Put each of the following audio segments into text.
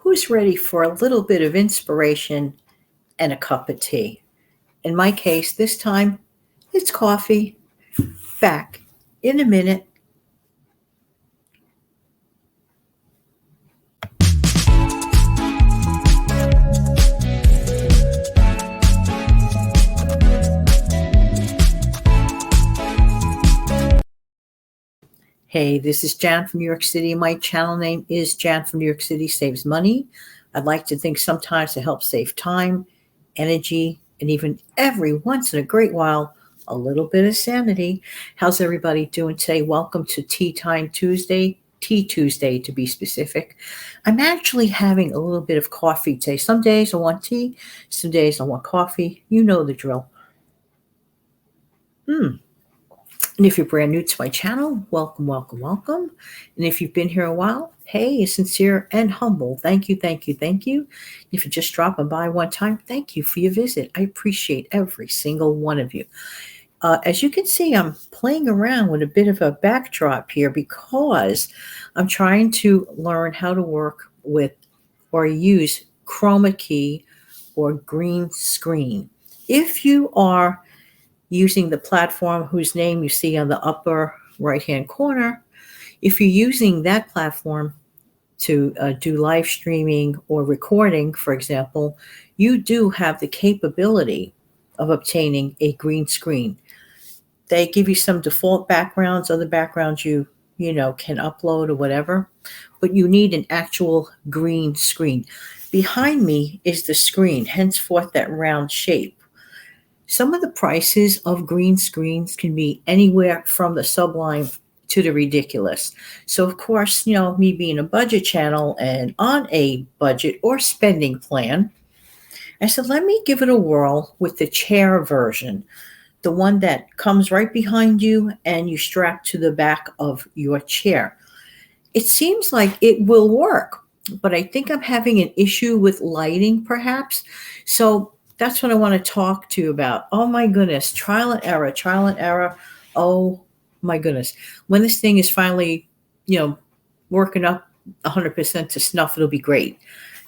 Who's ready for a little bit of inspiration and a cup of tea? In my case, this time it's coffee. Back in a minute. Hey, this is Jan from New York City. My channel name is Jan from New York City Saves Money. I'd like to think sometimes to help save time, energy, and even every once in a great while, a little bit of sanity. How's everybody doing today? Welcome to Tea Time Tuesday, Tea Tuesday to be specific. I'm actually having a little bit of coffee today. Some days I want tea, some days I want coffee. You know the drill. And if you're brand new to my channel, welcome, welcome, welcome. And if you've been here a while, hey, sincere and humble. Thank you, thank you, thank you. If you're just dropping by one time, thank you for your visit. I appreciate every single one of you. As you can see, I'm playing around with a bit of a backdrop here because I'm trying to learn how to work with or use chroma key or green screen. If you are using the platform whose name you see on the upper right-hand corner, if you're using that platform to do live streaming or recording, for example, you do have the capability of obtaining a green screen. They give you some default backgrounds, other backgrounds you can upload or whatever, but you need an actual green screen. Behind me is the screen, henceforth that round shape. Some of the prices of green screens can be anywhere from the sublime to the ridiculous. So, of course, me being a budget channel and on a budget or spending plan, I said, let me give it a whirl with the chair version, the one that comes right behind you and you strap to the back of your chair. It seems like it will work, but I think I'm having an issue with lighting, perhaps. So that's what I want to talk to you about. Oh my goodness, trial and error, trial and error. Oh my goodness. When this thing is finally, working up 100% to snuff, it'll be great.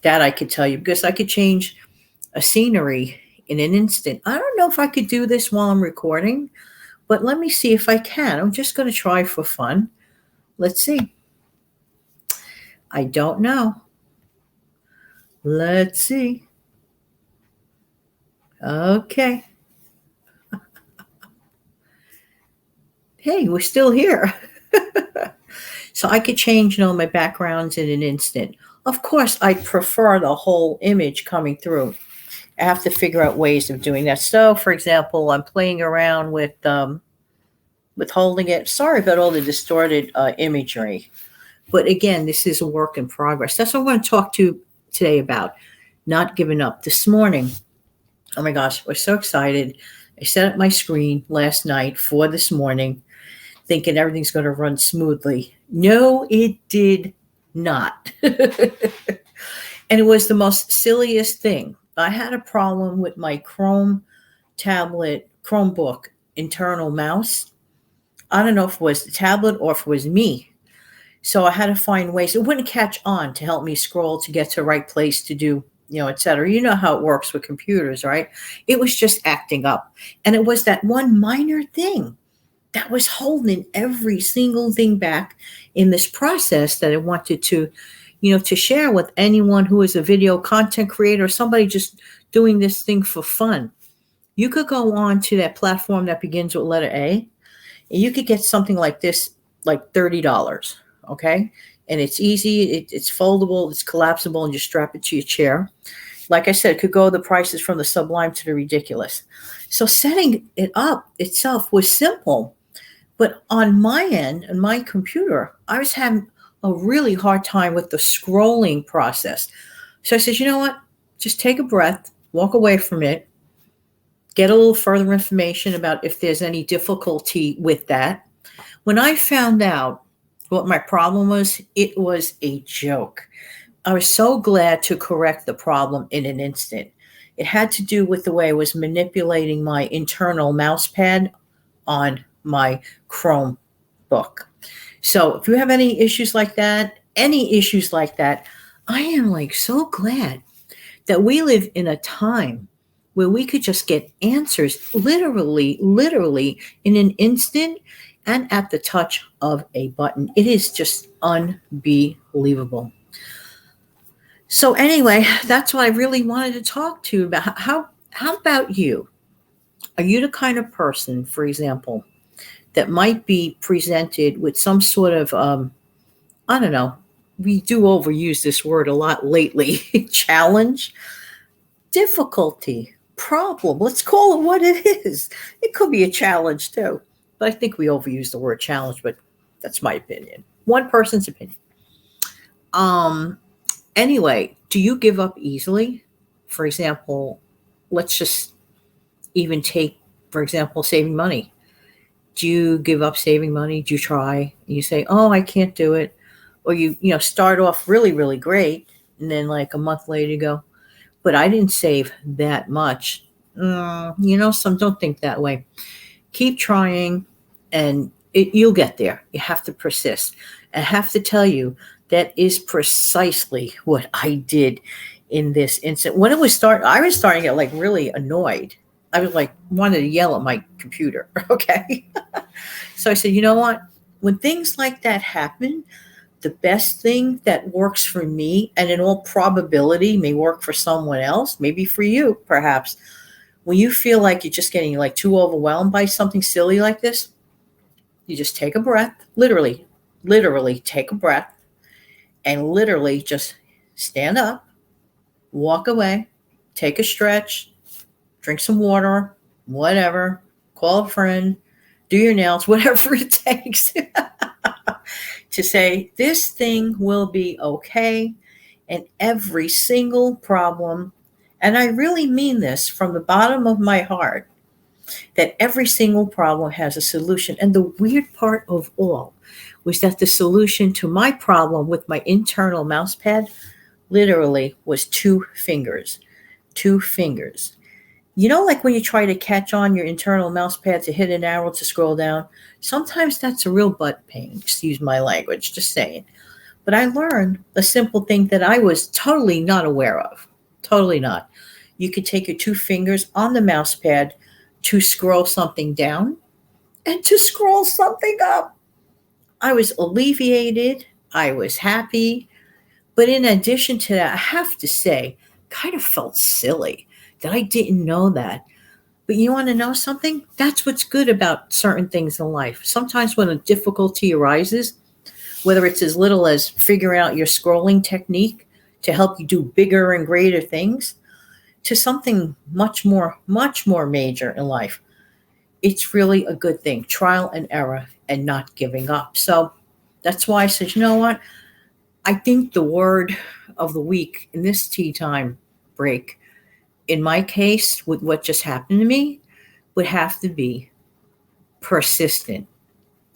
That I could tell you, because I could change a scenery in an instant. I don't know if I could do this while I'm recording, but let me see if I can. I'm just going to try for fun. Let's see. I don't know. Let's see. Okay. Hey, we're still here. So I could change, my backgrounds in an instant. Of course, I prefer the whole image coming through. I have to figure out ways of doing that. So, for example, I'm playing around with holding it. Sorry about all the distorted imagery. But again, this is a work in progress. That's what I want to talk to you today about. Not giving up. This morning, oh my gosh, we're so excited. I set up my screen last night for this morning, thinking everything's going to run smoothly. No, it did not. And it was the most silliest thing. I had a problem with my Chromebook internal mouse. I don't know if it was the tablet or if it was me. So I had to find ways. It wouldn't catch on to help me scroll to get to the right place to do, et cetera. You know how it works with computers, right? It was just acting up. And it was that one minor thing that was holding every single thing back in this process that I wanted to, to share with anyone who is a video content creator, somebody just doing this thing for fun. You could go on to that platform that begins with letter A, and you could get something like this, like $30, okay? And it's easy, it's foldable, it's collapsible, and you strap it to your chair. Like I said, it could go the prices from the sublime to the ridiculous. So setting it up itself was simple. But on my end, on my computer, I was having a really hard time with the scrolling process. So I said, you know what? Just take a breath, walk away from it, get a little further information about if there's any difficulty with that. When I found out what my problem was, it was a joke. I was so glad to correct the problem in an instant. It had to do with the way I was manipulating my internal mouse pad on my Chromebook. So if you have any issues like that, I am like so glad that we live in a time where we could just get answers literally in an instant and at the touch of a button. It is just unbelievable. So anyway, that's what I really wanted to talk to you about. How about you? Are you the kind of person, for example, that might be presented with some sort of I don't know, we do overuse this word a lot lately, challenge, difficulty, problem. Let's call it what it is. It could be a challenge too. But I think we overuse the word challenge, but that's my opinion. One person's opinion. Um anyway, do you give up easily? For example, let's just even take, for example, saving money. Do you give up saving money? Do you try? You say, "Oh, I can't do it." Or you start off really great and then like a month later you go, "But I didn't save that much." Some don't think that way. Keep trying and you'll get there. You have to persist. I have to tell you, that is precisely what I did in this incident. When it was I was starting to get like really annoyed. I was like wanted to yell at my computer. Okay. So I said, you know what? When things like that happen, the best thing that works for me, and in all probability may work for someone else, maybe for you, perhaps, when you feel like you're just getting like too overwhelmed by something silly like this, you just take a breath, literally take a breath, and literally just stand up, walk away, take a stretch, drink some water, whatever, call a friend, do your nails, whatever it takes to say, this thing will be okay. And every single problem, and I really mean this from the bottom of my heart, that every single problem has a solution. And the weird part of all was that the solution to my problem with my internal mouse pad literally was 2 fingers. 2 fingers. Like when you try to catch on your internal mouse pad to hit an arrow to scroll down, sometimes that's a real butt pain. Excuse my language, just saying. But I learned a simple thing that I was totally not aware of. Totally not. You could take your 2 fingers on the mouse pad to scroll something down and to scroll something up. I was alleviated. I was happy. But in addition to that, I have to say, kind of felt silly that I didn't know that. But you want to know something? That's what's good about certain things in life. Sometimes when a difficulty arises, whether it's as little as figuring out your scrolling technique to help you do bigger and greater things, to something much more major in life, it's really a good thing. Trial and error and not giving up. So that's why I said, you know what? I think the word of the week in this tea time break, in my case, with what just happened to me, would have to be persistent.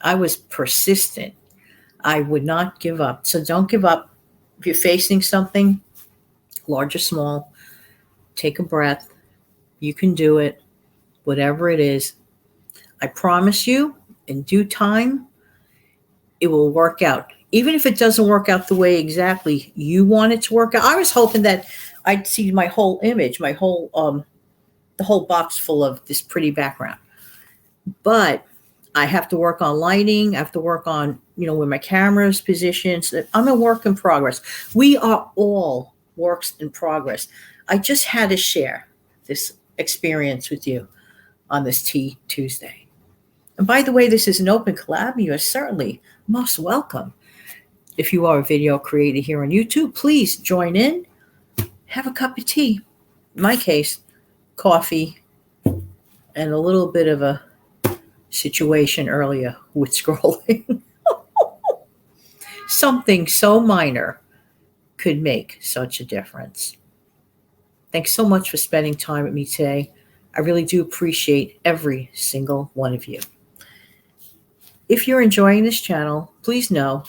I was persistent. I would not give up. So don't give up. If you're facing something, large or small, take a breath. You can do it, whatever it is. I promise you, in due time, it will work out. Even if it doesn't work out the way exactly you want it to work out. I was hoping that I'd see my whole image, the whole box full of this pretty background. But I have to work on lighting. I have to work on, where my camera's positioned. So I'm a work in progress. We are all works in progress. I just had to share this experience with you on this Tea Tuesday. And by the way, this is an open collab. You are certainly most welcome. If you are a video creator here on YouTube, please join in. Have a cup of tea. In my case, coffee and a little bit of a situation earlier with scrolling. Something so minor could make such a difference. Thanks so much for spending time with me today. I really do appreciate every single one of you. If you're enjoying this channel, please know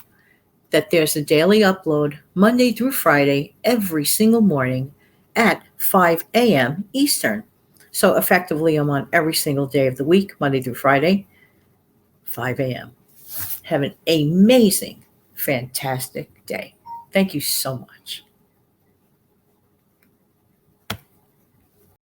that there's a daily upload Monday through Friday every single morning at 5 a.m. Eastern. So effectively, I'm on every single day of the week, Monday through Friday, 5 a.m. Have an amazing, fantastic day. Thank you so much.